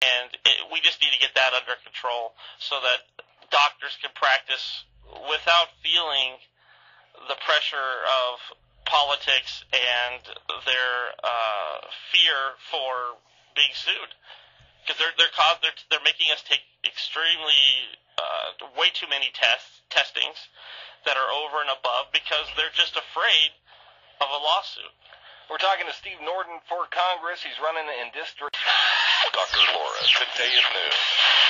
And we just need to get that under control so that doctors can practice without feeling the pressure of politics and their fear for being sued. Because they're making us take extremely way too many testings that are over and above because they're just afraid of a lawsuit. We're talking to Steve Nohrden for Congress. He's running in District. Dr. Laura, today is news.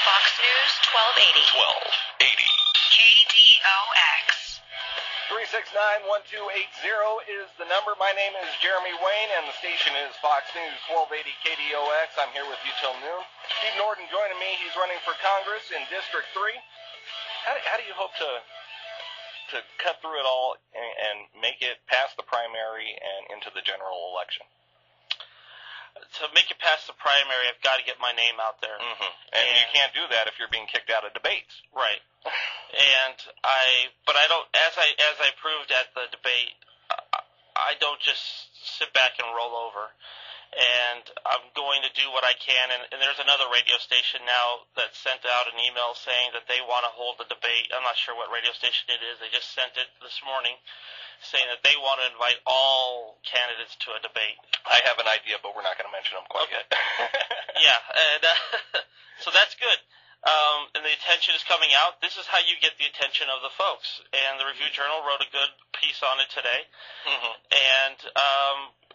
Fox News 1280. 1280. KDOX. 369-1280 is the number. My name is Jeremy Wayne, and the station is Fox News 1280 KDOX. I'm here with you till noon. Steve Nohrden joining me. He's running for Congress in District 3. How do you hope to cut through it all and make it past the primary and into the general election? To make it past the primary, I've got to get my name out there. Mm-hmm. And you can't do that if you're being kicked out of debates. Right. But I don't, as I proved at the debate, I don't just sit back and roll over. And I'm going to do what I can. And there's another radio station now that sent out an email saying that they want to hold the debate. I'm not sure what radio station it is. They just sent it this morning, saying that they want to invite all candidates to a debate. I have an idea, but we're not going to mention them quite yet. Yeah, and so that's good. And the attention is coming out. This is how you get the attention of the folks. And the Review-Journal wrote a good piece on it today. Mm-hmm. And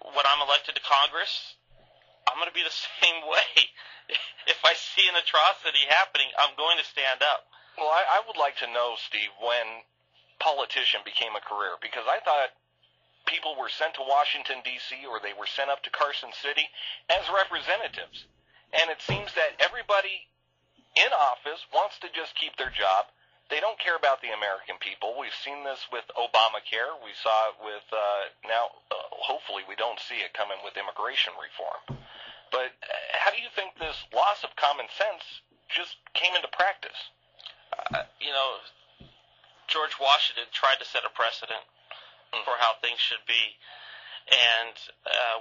when I'm elected to Congress, I'm going to be the same way. If I see an atrocity happening, I'm going to stand up. Well, I would like to know, Steve, when politician became a career, because I thought people were sent to Washington, D.C., or they were sent up to Carson City as representatives. And it seems that everybody in office wants to just keep their job. They don't care about the American people. We've seen this with Obamacare. We saw it with, now, hopefully we don't see it coming with immigration reform. But how do you think this loss of common sense just came into practice? George Washington tried to set a precedent for how things should be. And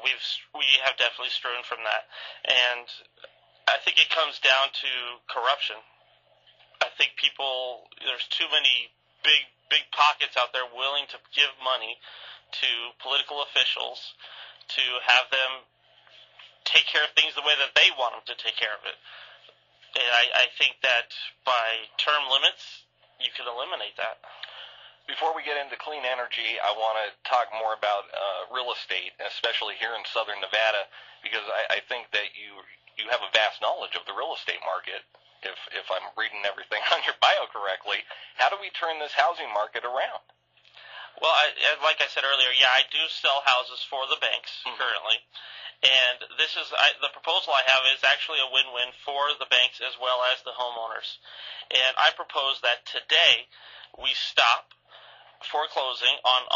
we have definitely strewn from that. And I think it comes down to corruption. I think there's too many big pockets out there willing to give money to political officials to have them take care of things the way that they want them to take care of it. And I think that by term limits, you can eliminate that. Before we get into clean energy, I want to talk more about real estate, especially here in southern Nevada, because I think that you have a vast knowledge of the real estate market. If I'm reading everything on your bio correctly, how do we turn this housing market around? Well, like I said earlier, yeah, I do sell houses for the banks currently, and the proposal I have is actually a win-win for the banks as well as the homeowners. And I propose that today we stop foreclosing on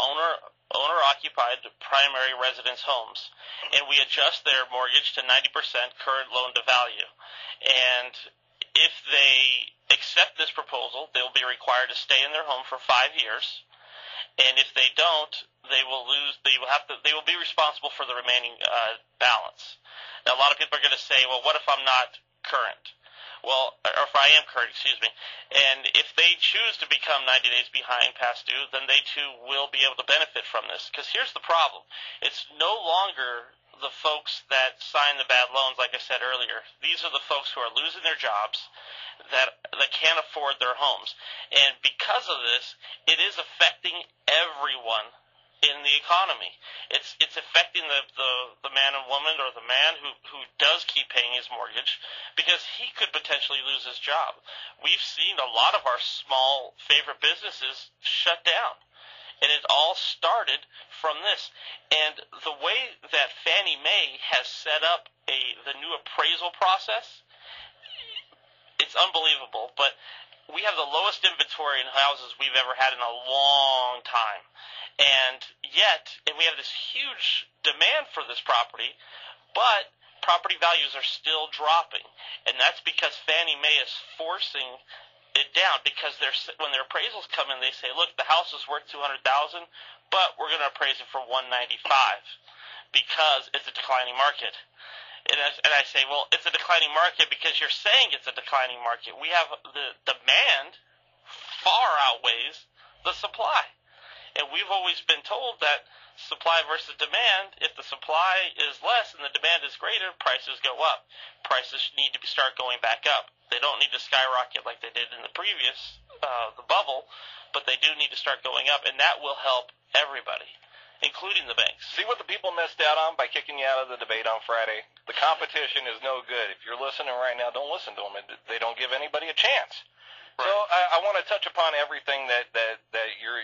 owner-occupied primary residence homes, and we adjust their mortgage to 90% current loan-to-value. And if they accept this proposal, they will be required to stay in their home for 5 years, and if they don't, they will be responsible for the remaining balance. Now, a lot of people are going to say, well, what if I'm not current? Well, or if I am current, excuse me. And if they choose to become 90 days behind past due, then they too will be able to benefit from this. Because here's the problem. It's no longer the folks that sign the bad loans, like I said earlier. These are the folks who are losing their jobs, that can't afford their homes. And because of this, it is affecting everyone in the economy. It's affecting the man and woman, or the man who does keep paying his mortgage, because he could potentially lose his job. We've seen a lot of our small favorite businesses shut down. And it all started from this. And the way that Fannie Mae has set up the new appraisal process, it's unbelievable. But we have the lowest inventory in houses we've ever had in a long time. And we have this huge demand for this property, but property values are still dropping. And that's because Fannie Mae is forcing it down, because when their appraisals come in, they say, look, the house is worth $200,000, but we're going to appraise it for $195 because it's a declining market. And I say, well, it's a declining market because you're saying it's a declining market. We have the demand far outweighs the supply. And we've always been told that supply versus demand, if the supply is less and the demand is greater, prices go up. Prices need to start going back up. They don't need to skyrocket like they did in the previous, the bubble, but they do need to start going up, and that will help everybody, including the banks. See what the people missed out on by kicking you out of the debate on Friday? The competition is no good. If you're listening right now, don't listen to them. They don't give anybody a chance. Right. So I want to touch upon everything that you're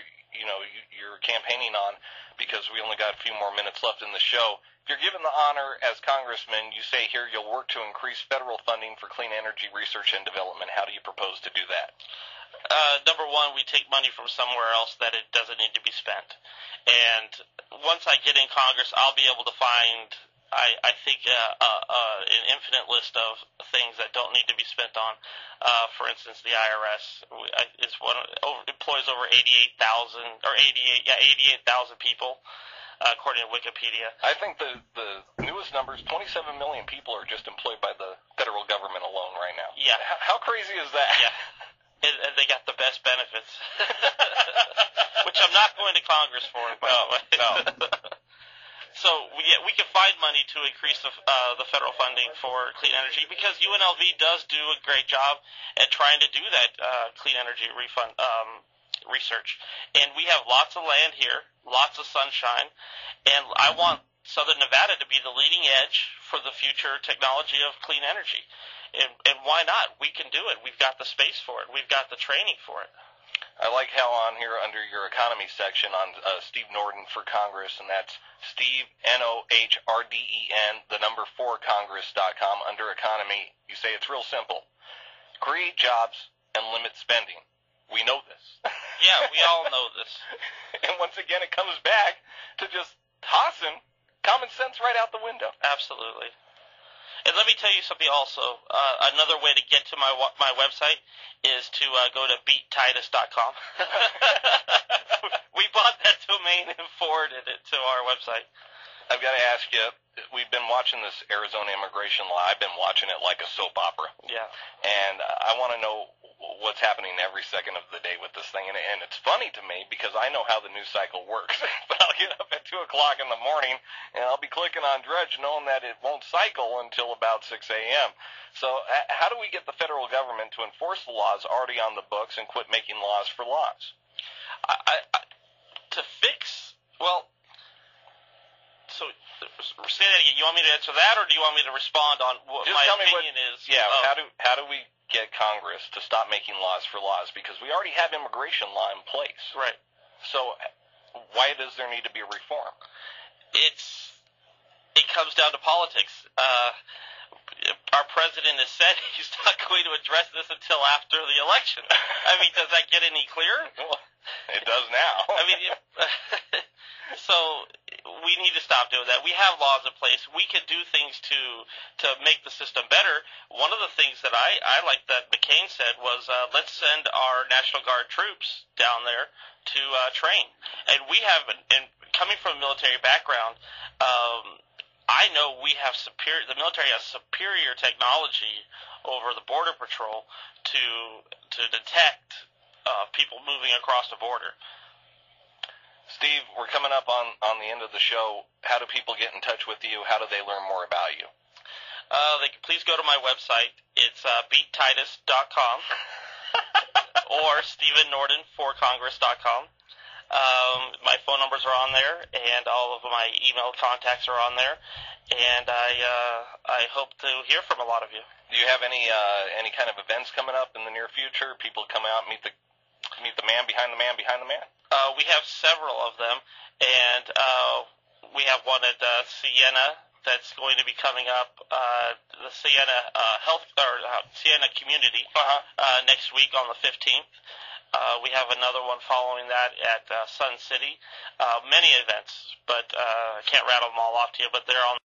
campaigning on, because we only got a few more minutes left in the show. If you're given the honor as congressman, you say here you'll work to increase federal funding for clean energy research and development. How do you propose to do that? Number one, we take money from somewhere else that it doesn't need to be spent. And once I get in Congress, I'll be able to find, I think, an infinite list of things that don't need to be spent on. For instance, the IRS employs over 88,000 people, according to Wikipedia. I think the newest numbers, 27 million people are just employed by the federal government alone right now. Yeah. How crazy is that? Yeah. And they got the best benefits, which I'm not going to Congress for. No. So we can find money to increase the federal funding for clean energy, because UNLV does do a great job at trying to do that clean energy research. And we have lots of land here, lots of sunshine, and I want Southern Nevada to be the leading edge for the future technology of clean energy. And why not? We can do it. We've got the space for it. We've got the training for it. I like how on here under your economy section on Steve Nohrden for Congress, and that's Steve, Nohrden, 4Congress.com. Under economy, you say it's real simple. Create jobs and limit spending. We know this. Yeah, we all know this. And once again, it comes back to just tossing common sense right out the window. Absolutely. And let me tell you something also. Another way to get to my website is to go to beattitus.com. We bought that domain and forwarded it to our website. I've got to ask you, we've been watching this Arizona immigration law. I've been watching it like a soap opera. Yeah. And I want to know what's happening every second of the day with this thing. And it's funny to me because I know how the news cycle works. But I'll get up at 2 o'clock in the morning and I'll be clicking on Dredge knowing that it won't cycle until about 6 a.m. So how do we get the federal government to enforce the laws already on the books and quit making laws for laws? So say that again. You want me to answer that, or do you want me to respond on what Just my tell me opinion is? Yeah, how do we get Congress to stop making laws for laws? Because we already have immigration law in place. Right. So why does there need to be a reform? It comes down to politics. Our president has said he's not going to address this until after the election. I mean, does that get any clearer? Well, it does now. I mean, so we need to stop doing that. We have laws in place. We can do things to make the system better. One of the things that I like that McCain said was, let's send our National Guard troops down there to train. And we have, and coming from a military background, I know the military has superior technology over the Border Patrol to detect people moving across the border. Steve, we're coming up on the end of the show. How do people get in touch with you? How do they learn more about you? They can please go to my website. It's beattitus.com or StephenNohrden4Congress.com. My phone numbers are on there, and all of my email contacts are on there. And I hope to hear from a lot of you. Do you have any kind of events coming up in the near future? People come out, meet the man behind the man behind the man. We have several of them, and we have one at Siena that's going to be coming up. The Siena Siena Community next week on the 15th. We have another one following that at Sun City. Many events, but I can't rattle them all off to you. But they're on